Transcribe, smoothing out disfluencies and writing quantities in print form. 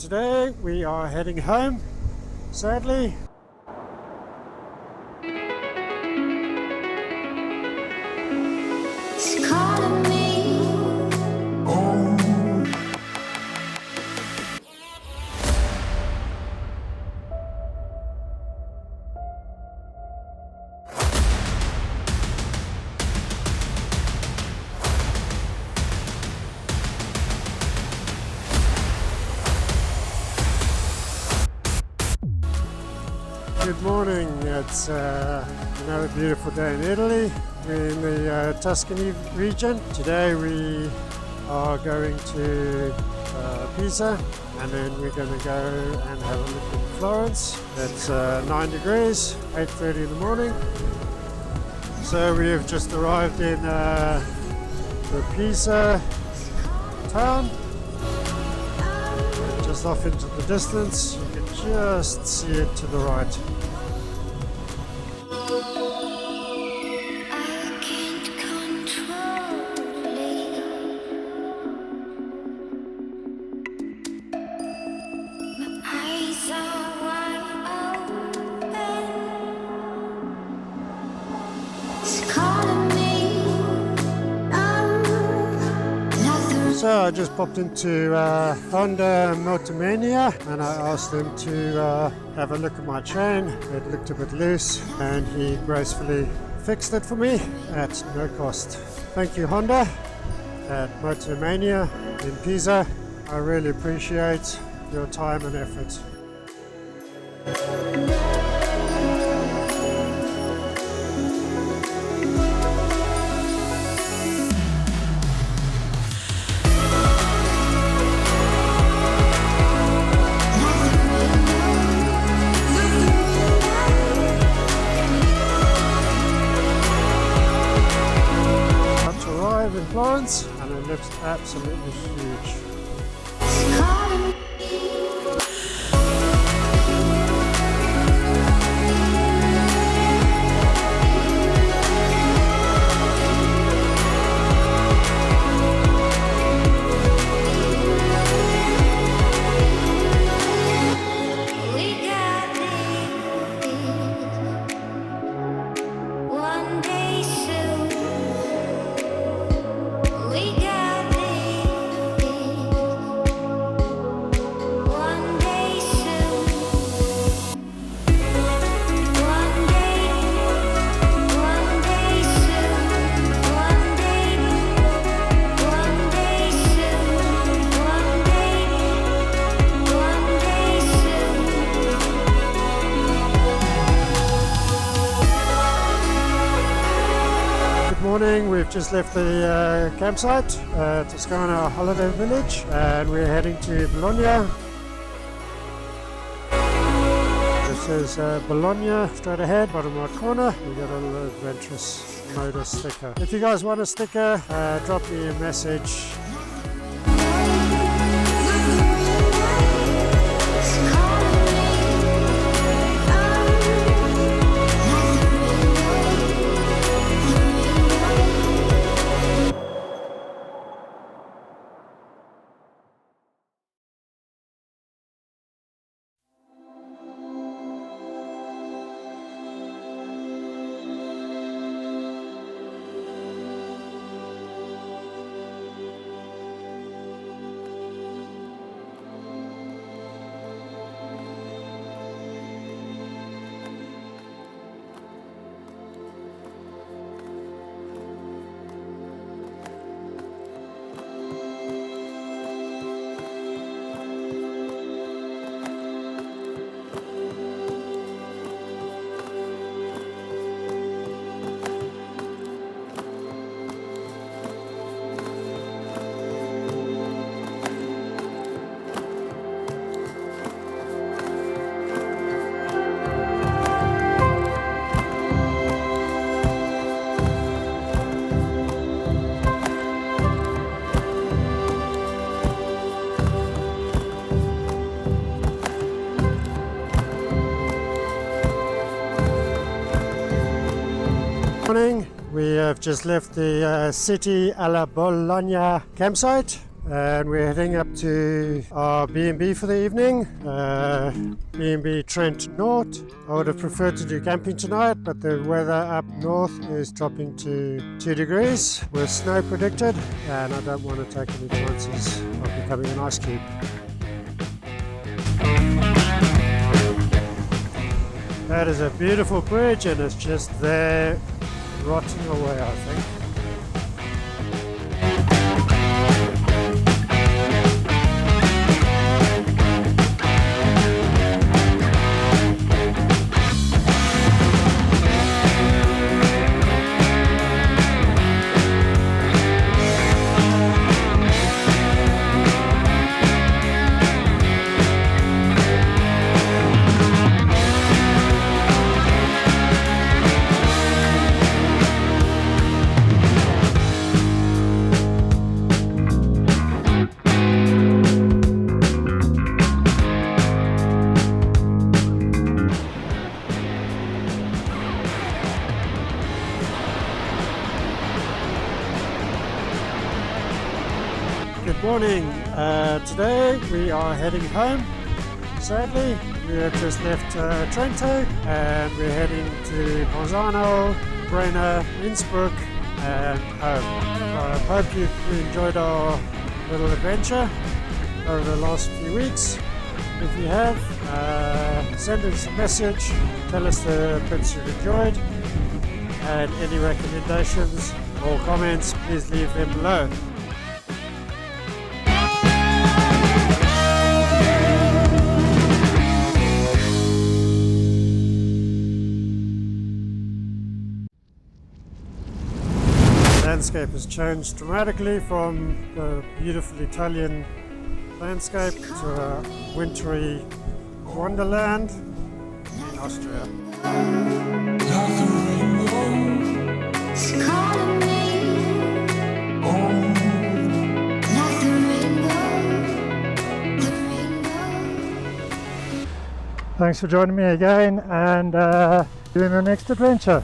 today we are heading home, sadly. It's calling me. Good morning, it's another beautiful day in Italy. We're in the Tuscany region. Today we are going to Pisa, and then we're going to go and have a look in Florence. It's 9 degrees, 8:30 in the morning. So we have just arrived in the Pisa town. Just off into the distance, you can just see it to the right. So I just popped into Honda Multimania and I asked him to have a look at my chain. It looked a bit loose and he gracefully fixed it for me at no cost. Thank you, Honda at Multimania in Pisa. I really appreciate your time and effort. In Florence, and it looks absolutely huge. Morning, we've just left the campsite, Toscana holiday village, and we're heading to Bologna. This is Bologna straight ahead, bottom right corner. We've got a little AdvenTrisMoto sticker. If you guys want a sticker, drop me a message. Morning. We have just left the city alla Bologna campsite. and we're heading up to our B&B for the evening. B&B Trento. I would have preferred to do camping tonight, but the weather up north is dropping to 2 degrees with snow predicted, and I don't want to take any chances of becoming an ice cube. That is a beautiful bridge, and it's just there rotting away, I think. Good morning. Today we are heading home. Sadly, we have just left Trento and we're heading to Bologna, Brenner, Innsbruck and home. I hope you've enjoyed our little adventure over the last few weeks. If you have, send us a message, tell us the bits you've enjoyed, and any recommendations or comments, please leave them below. The landscape has changed dramatically from the beautiful Italian landscape to a wintry wonderland in Austria. Thanks for joining me again, and see you in the next adventure.